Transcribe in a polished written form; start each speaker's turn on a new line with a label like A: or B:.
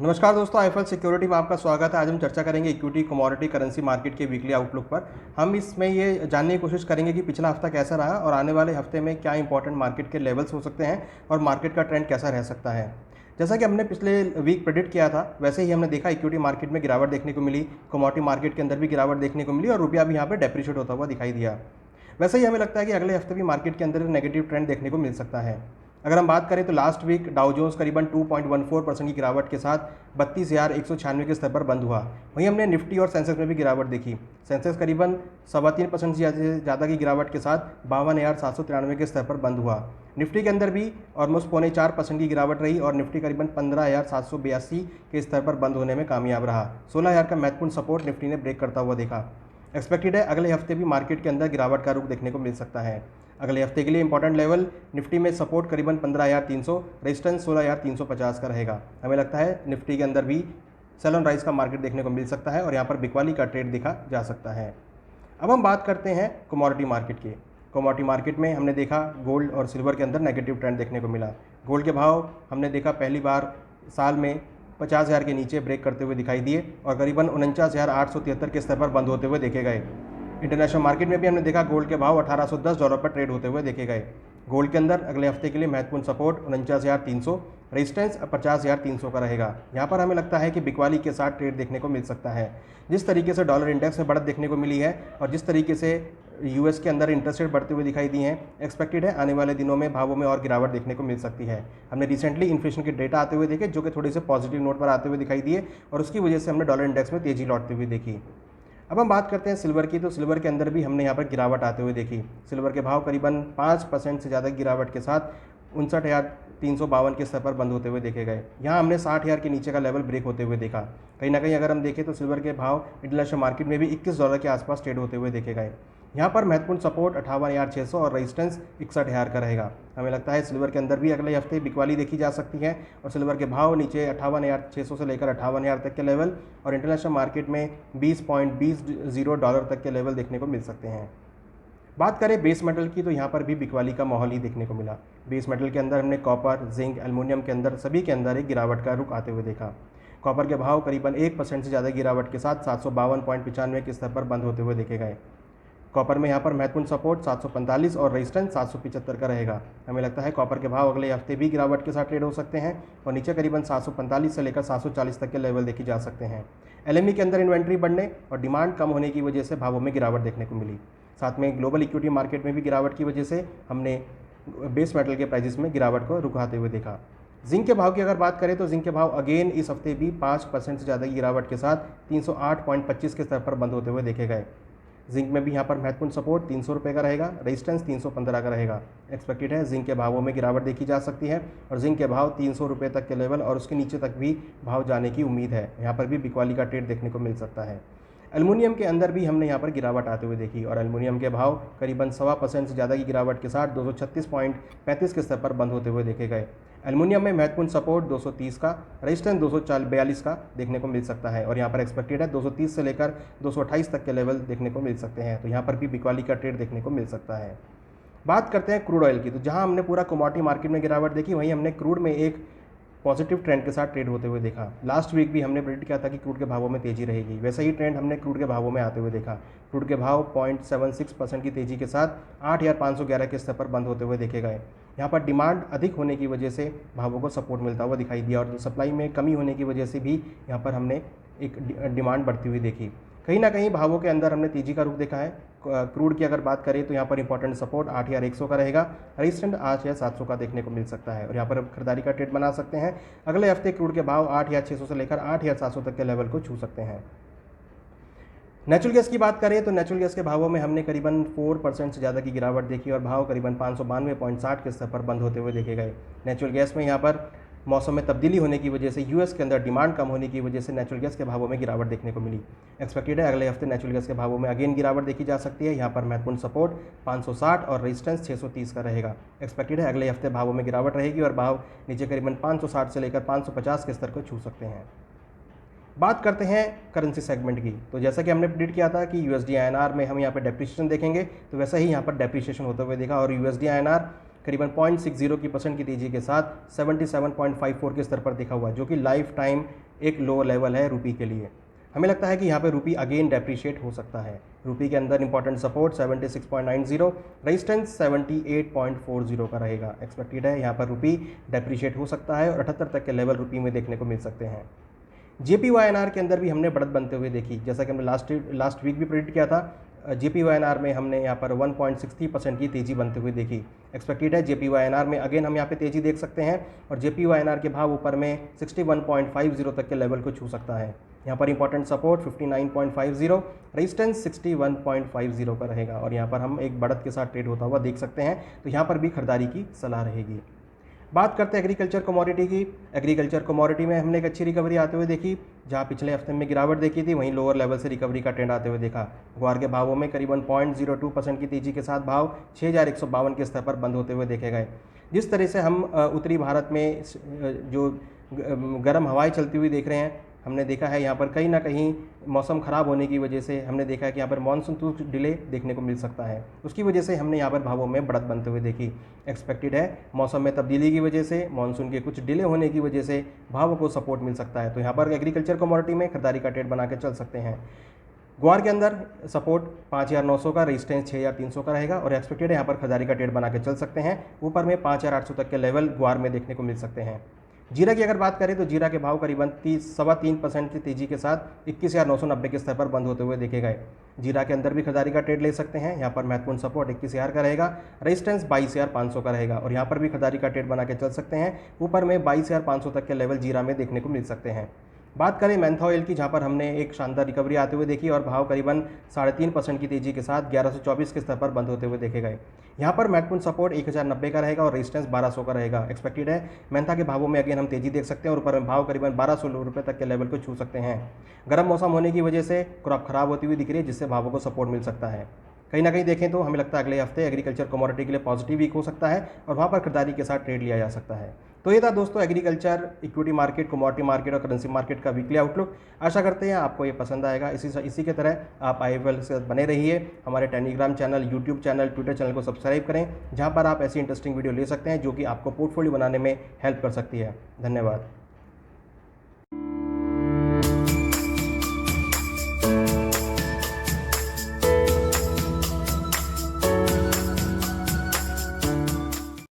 A: नमस्कार दोस्तों, Eiffel security में आपका स्वागत है। आज हम चर्चा करेंगे इक्विटी कमोडिटी करेंसी मार्केट के वीकली आउटलुक पर। हम इसमें ये जानने की कोशिश करेंगे कि पिछला हफ्ता कैसा रहा और आने वाले हफ्ते में क्या इंपॉर्टेंट मार्केट के लेवल्स हो सकते हैं और मार्केट का ट्रेंड कैसा रह सकता है। जैसा कि हमने पिछले वीक प्रेडिक्ट किया था, वैसे ही हमने देखा इक्विटी मार्केट में गिरावट देखने को मिली, कमोडिटी मार्केट के अंदर भी गिरावट देखने को मिली और रुपया भी यहाँ पर डेप्रिशिएट होता हुआ दिखाई दिया। वैसे ही हमें लगता है कि अगले हफ्ते भी मार्केट के अंदर नेगेटिव ट्रेंड देखने को मिल सकता है। अगर हम बात करें तो लास्ट वीक डाउ जोन्स करीबन 2.14% की गिरावट के साथ 32,196 के स्तर पर बंद हुआ। वहीं हमने निफ्टी और सेंसेक्स में भी गिरावट देखी। सेंसेक्स करीबन 3.25% से ज़्यादा की गिरावट के साथ 52,793 के स्तर पर बंद हुआ। निफ्टी के अंदर भी ऑलमोस्ट 0.4% की गिरावट रही और निफ्टी करीबन 15,782 के स्तर पर बंद होने में कामयाब रहा। 16,000 का महत्वपूर्ण सपोर्ट निफ्टी ने ब्रेक करता हुआ देखा। एक्सपेक्टेड है अगले हफ्ते भी मार्केट के अंदर गिरावट का रुख देखने को मिल सकता है। अगले हफ्ते के लिए इंपॉर्टेंट लेवल निफ्टी में सपोर्ट करीबन 15,300, रेजिस्टेंस 16,350 का रहेगा। हमें लगता है निफ्टी के अंदर भी सेल ऑन राइज का मार्केट देखने को मिल सकता है और यहाँ पर बिकवाली का ट्रेड देखा जा सकता है। अब हम बात करते हैं कमोडिटी मार्केट की। कमोडिटी मार्केट में हमने देखा गोल्ड और सिल्वर के अंदर नेगेटिव ट्रेंड देखने को मिला। गोल्ड के भाव हमने देखा पहली बार साल में 50,000 के नीचे ब्रेक करते हुए दिखाई दिए और करीबन 49,873 के स्तर पर बंद होते हुए देखे गए। इंटरनेशनल मार्केट में भी हमने देखा गोल्ड के भाव $1,810 पर ट्रेड होते हुए देखे गए। गोल्ड के अंदर अगले हफ्ते के लिए महत्वपूर्ण सपोर्ट 49,300, रेजिस्टेंस 50,300 का रहेगा। यहाँ पर हमें लगता है कि बिकवाली के साथ ट्रेड देखने को मिल सकता है। जिस तरीके से डॉलर इंडेक्स में बढ़त देखने को मिली है और जिस तरीके से यूएस के अंदर इंटरेस्ट रेट बढ़ते हुए दिखाई दी हैं, एक्सपेक्टेड है आने वाले दिनों में भावों में और गिरावट देखने को मिल सकती है। हमने रिसेंटली इन्फ्लेशन के डेटा आते हुए देखे जो कि थोड़े से पॉजिटिव नोट पर आते हुए दिखाई दिए और उसकी वजह से हमने डॉलर इंडेक्स में तेजी लौटते हुए देखी। अब हम बात करते हैं सिल्वर की, तो सिल्वर के अंदर भी हमने यहाँ पर गिरावट आते हुए देखी। सिल्वर के भाव करीबन 5% से ज़्यादा गिरावट के साथ 59,352 के स्तर पर बंद होते हुए देखे गए। यहाँ हमने 60,000 के नीचे का लेवल ब्रेक होते हुए देखा। कहीं ना कहीं अगर हम देखें तो सिल्वर के भाव इंटरनेशनल मार्केट में भी $21 के आसपास ट्रेड होते हुए देखे गए। यहाँ पर महत्वपूर्ण सपोर्ट 58,600 और रेजिस्टेंस 61,000 का रहेगा। हमें लगता है सिल्वर के अंदर भी अगले हफ्ते बिकवाली देखी जा सकती है और सिल्वर के भाव नीचे 58,600 से लेकर 58,000 तक के लेवल और इंटरनेशनल मार्केट में $20.20 तक के लेवल देखने को मिल सकते हैं। बात करें बेस मेटल की, तो यहाँ पर भी बिकवाली का माहौल ही देखने को मिला। बेस मेटल के अंदर हमने कॉपर, जिंक, एल्युमिनियम के अंदर सभी के अंदर एक गिरावट का रुख आते हुए देखा। कॉपर के भाव करीबन 1% से ज़्यादा गिरावट के साथ 752.95 के स्तर पर बंद होते हुए देखे गए। कॉपर में यहाँ पर महत्वपूर्ण सपोर्ट 745 और रेजिस्टेंस 775 का रहेगा। हमें लगता है कॉपर के भाव अगले हफ्ते भी गिरावट के साथ ट्रेड हो सकते हैं और नीचे करीबन 745 से लेकर 740 तक के लेवल देखे जा सकते हैं। एलएमई के अंदर इन्वेंट्री बढ़ने और डिमांड कम होने की वजह से भावों में गिरावट देखने को मिली। साथ में ग्लोबल इक्विटी मार्केट में भी गिरावट की वजह से हमने बेस मेटल के प्राइजेस में गिरावट को रुकाते हुए देखा। जिंक के भाव की अगर बात करें तो जिंक के भाव अगेन इस हफ्ते भी 5% से ज़्यादा की गिरावट के साथ 308.25 के स्तर पर बंद होते हुए देखे गए। जिंक में भी यहाँ पर महत्वपूर्ण सपोर्ट 300 रुपये का रहेगा, रेजिस्टेंस 315 का रहेगा। एक्सपेक्टेड है जिंक के भावों में गिरावट देखी जा सकती है और जिंक के भाव 300 रुपये तक के लेवल और उसके नीचे तक भी भाव जाने की उम्मीद है। यहाँ पर भी बिकवाली का ट्रेड देखने को मिल सकता है। एल्युमिनियम के अंदर भी हमने यहाँ पर गिरावट आते हुए देखी और एल्युमिनियम के भाव करीबन 1.25% से ज़्यादा की गिरावट के साथ 236.35 के स्तर पर बंद होते हुए देखे गए। एल्युमिनियम में महत्वपूर्ण सपोर्ट 230 का, रेजिस्टेंस 242 का देखने को मिल सकता है और यहाँ पर एक्सपेक्टेड है 230 से लेकर 228 तक के लेवल देखने को मिल सकते हैं। तो यहाँ पर भी बिकवाली का ट्रेड देखने को मिल सकता है। बात करते हैं क्रूड ऑयल की, तो जहाँ हमने पूरा कमोडिटी मार्केट में गिरावट देखी, वहीं हमने क्रूड में एक पॉजिटिव ट्रेंड के साथ ट्रेड होते हुए देखा। लास्ट वीक भी हमने प्रेडिक्ट किया था कि क्रूड के भावों में तेजी रहेगी, वैसा ही ट्रेंड हमने क्रूड के भावों में आते हुए देखा। क्रूड के भाव 0.76% की तेजी के साथ 8,511 के स्तर पर बंद होते हुए देखे गए। यहाँ पर डिमांड अधिक होने की वजह से भावों को सपोर्ट मिलता हुआ दिखाई दिया और सप्लाई में कमी होने की वजह से भी यहाँ पर हमने एक डिमांड बढ़ती हुई देखी। कहीं ना कहीं भावों के अंदर हमने तेजी का रुख देखा है। क्रूड की अगर बात करें तो यहाँ पर इंपॉर्टेंट सपोर्ट 8,100 का रहेगा, रेजिस्टेंट 8,700 का देखने को मिल सकता है और यहाँ पर खरीदारी का ट्रेड बना सकते हैं। अगले हफ्ते क्रूड के भाव 8,600 से लेकर 8,700 तक के लेवल को छू सकते हैं। नेचुरल गैस की बात करें तो नेचुरल गैस के भावों में हमने करीबन 4% से ज़्यादा की गिरावट देखी और भाव करीबन 592.60 के स्तर पर बंद होते हुए देखे गए। नेचुरल गैस में यहाँ पर मौसम में तब्दीली होने की वजह से यूएस के अंदर डिमांड कम होने की वजह से नेचुरल गैस के भावों में गिरावट देखने को मिली। एक्सपेक्टेड है अगले हफ्ते नेचुरल गैस के भावों में अगेन गिरावट देखी जा सकती है। यहाँ पर महत्वपूर्ण सपोर्ट 560 और रेजिस्टेंस 630 का रहेगा। एक्सपेक्टेड है अगले हफ्ते भावों में गिरावट रहेगी और भाव नीचे करीबन 560 से लेकर 550 के स्तर को छू सकते हैं। बात करते हैं करेंसी सेगमेंट की, तो जैसा कि हमने प्रेडिक्ट किया था कि यूएसडी आईएनआर में हम यहाँ पर डेप्रिसिएशन देखेंगे, तो वैसा ही यहाँ पर डेप्रिसिएशन होते हुए देखा और यूएसडी आईएनआर करीबन 0.60% की तेज़ी के साथ 77.54 के स्तर पर देखा हुआ है, जो कि लाइफ टाइम एक लो लेवल है रूपी के लिए। हमें लगता है कि यहाँ पे रूपी अगेन डेप्रिशिएट हो सकता है। रूपी के अंदर इंपॉर्टेंट सपोर्ट 76.90, रेजिस्टेंस 78.40 का रहेगा। एक्सपेक्टेड है यहाँ पर रूपी डेप्रिशिएट हो सकता है और 78 तक के लेवल रूपी में देखने को मिल सकते हैं। JPY-INR के अंदर भी हमने बढ़त बनते हुए देखी, जैसा कि हमने लास्ट वीक भी प्रेडिक्ट किया था। JPY-INR में हमने यहाँ पर 1.60% की तेज़ी बनते हुए देखी। एक्सपेक्टेड है JPY-INR में अगेन हम यहाँ पे तेज़ी देख सकते हैं और JPY-INR के भाव ऊपर में 61.50 तक के लेवल को छू सकता है। यहाँ पर इंपॉर्टेंट सपोर्ट 59.50, रेजिस्टेंस 61.50 का रहेगा और यहाँ पर हम एक बढ़त के साथ ट्रेड होता हुआ देख सकते हैं, तो यहाँ पर भी खरीदारी की सलाह रहेगी। बात करते हैं एग्रीकल्चर कमोडिटी की। एग्रीकल्चर कमोडिटी में हमने एक अच्छी रिकवरी आते हुए देखी, जहां पिछले हफ्ते में गिरावट देखी थी, वहीं लोअर लेवल से रिकवरी का ट्रेंड आते हुए देखा। ग्वार के भावों में करीबन 0.02% की तेजी के साथ भाव 6152 के स्तर पर बंद होते हुए देखे गए। जिस तरह से हम उत्तरी भारत में जो गर्म हवाएं चलती हुई देख रहे हैं, हमने देखा है यहाँ पर कहीं ना कहीं मौसम ख़राब होने की वजह से हमने देखा है कि यहाँ पर मानसून कुछ डिले देखने को मिल सकता है। उसकी वजह से हमने यहाँ पर भावों में बढ़त बनते हुए देखी। एक्सपेक्टेड है मौसम में तब्दीली की वजह से, मानसून के कुछ डिले होने की वजह से भावों को सपोर्ट मिल सकता है, तो यहाँ पर एग्रीकल्चर कमोडिटी में खरीदारी का ट्रेड बना के चल सकते हैं। ग्वार के अंदर सपोर्ट 5900 का, रेजिस्टेंस 6300 का रहेगा और एक्सपेक्टेड है यहाँ पर खरीदारी का ट्रेड बना के चल सकते हैं। ऊपर में 5800 तक के लेवल ग्वार में देखने को मिल सकते हैं। जीरा की अगर बात करें तो जीरा के भाव करीबन 3.25% की तेजी के साथ 21,990 के स्तर पर बंद होते हुए देखे गए। जीरा के अंदर भी खरीदारी का ट्रेड ले सकते हैं। यहाँ पर महत्वपूर्ण सपोर्ट 21,000 का रहेगा, रेजिस्टेंस 22,500 का रहेगा और यहाँ पर भी खरीदारी का ट्रेड बना के चल सकते हैं। ऊपर में 22,500 तक के लेवल जीरा में देखने को मिल सकते हैं। बात करें मेंथा ऑयल की, जहां पर हमने एक शानदार रिकवरी आते हुए देखी और भाव करीबन 3.5% की तेजी के साथ 1124 के स्तर पर बंद होते हुए देखे गए। यहां पर महत्वपूर्ण सपोर्ट 1090 का रहेगा और रेजिस्टेंस 1200 का रहेगा। एक्सपेक्टेड है मेंथा के भावों में अगेन हम तेजी देख सकते हैं और ऊपर में भाव करीबन 1200 रुपये तक के लेवल को छू सकते हैं। गर्म मौसम होने की वजह से क्रॉप खराब होती हुई दिख रही है, जिससे भावों को सपोर्ट मिल सकता है। कहीं ना कहीं देखें तो हमें लगता है अगले हफ्ते एग्रीकल्चर कमोडिटी के लिए पॉजिटिव वीक हो सकता है और वहाँ पर खरीदारी के साथ ट्रेड लिया जा सकता है। तो ये था दोस्तों agriculture, equity market, commodity market और करेंसी मार्केट का वीकली आउटलुक। आशा करते हैं आपको ये पसंद आएगा। इसी के तरह आप IIFL से बने रहिए। हमारे Telegram channel, YouTube channel, Twitter channel को सब्सक्राइब करें, जहाँ पर आप ऐसी इंटरेस्टिंग वीडियो ले सकते हैं जो कि आपको पोर्टफोलियो बनाने में हेल्प कर सकती है। धन्यवाद।